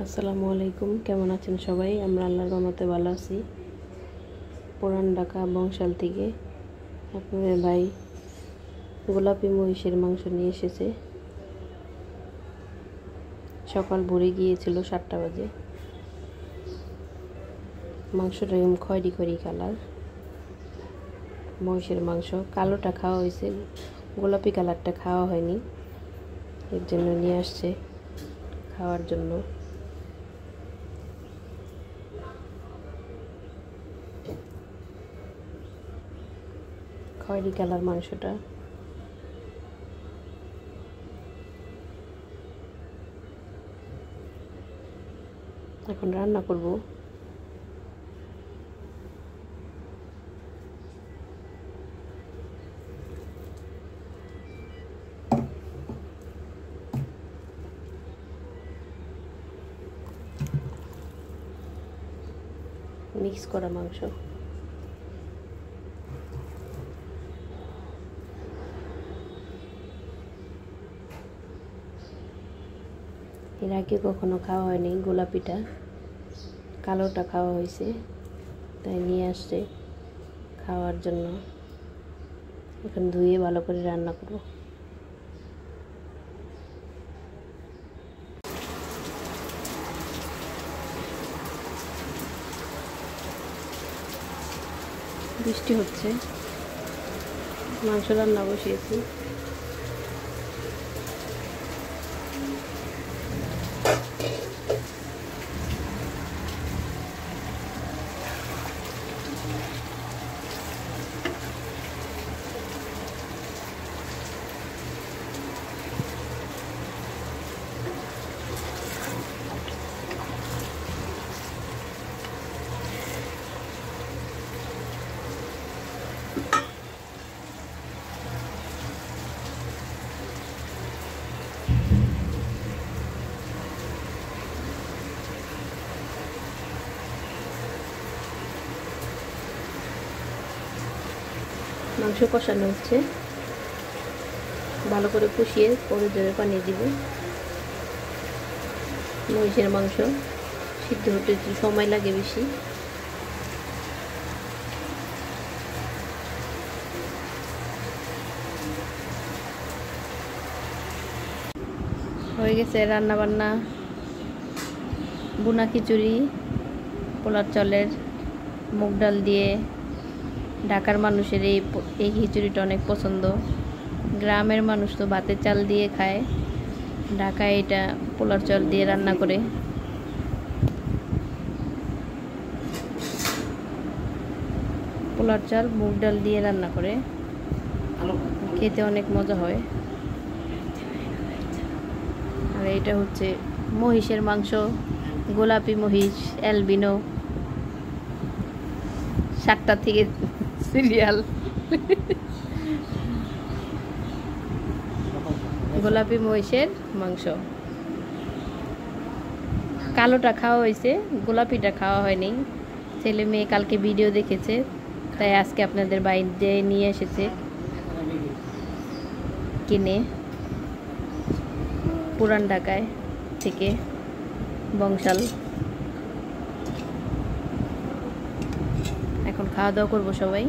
আসসালামু আলাইকুম, কেমন আছেন সবাই? আমরা আল্লাহর রহমতে ভালো আছি। পুরান ঢাকা বংশাল থেকে আপনাদের ভাই গোলাপি মহিষের মাংস নিয়ে এসেছে। সকাল ভোরে গিয়েছিল 7টা বাজে। মাংসটা এরকম খয়েরি খয়েরি কালার, মহিষের মাংস। কালোটা খাওয়া হয়েছে, গোলাপি কালারটা খাওয়া হয়নি, এর জন্য নিয়ে আসছে খাওয়ার জন্য। খয়েরি কালার মাংসটা। এখন রান্না করব। মিক্স করা মাংস। এর আগে কখনো খাওয়া হয়নি গোলাপিটা, কালোটা খাওয়া হয়েছে, তাই নিয়ে আসছে খাওয়ার জন্য। এখন ধুয়ে ভালো করে রান্না করব। বৃষ্টি হচ্ছে, মাংস রান্না বসিয়েছি। মাংস কষানো হচ্ছে, ভালো করে কষিয়ে পরে জলে পানি দিব। মহিষের মাংস সিদ্ধ হতে একটু সময় লাগে বেশি। হয়ে গেছে রান্না বান্না। বুনা খিচুড়ি, পোলার চালের মুগ ডাল দিয়ে। ঢাকার মানুষের এই খিচুড়িটা অনেক পছন্দ। গ্রামের মানুষ তো ভাতের চাল দিয়ে খায়, ঢাকায় এটা পোলার চাল দিয়ে রান্না করে। পোলার চাল মুগ ডাল দিয়ে রান্না করে, খেতে অনেক মজা হয়। আর এটা হচ্ছে মহিষের মাংস, গোলাপি মহিষ, অ্যালবিনো। 7টা থেকে সিরিয়াল। গোলাপি মহিষের মাংস। কালোটা খাওয়া হয়েছে, গোলাপিটা খাওয়া হয়নি। ছেলে মেয়ে কালকে ভিডিও দেখেছে, তাই আজকে আপনাদের বাইরে নিয়ে এসেছে কিনে পুরান ঢাকায় থেকে বংশাল। এখন খাওয়া দাওয়া করবো সবাই।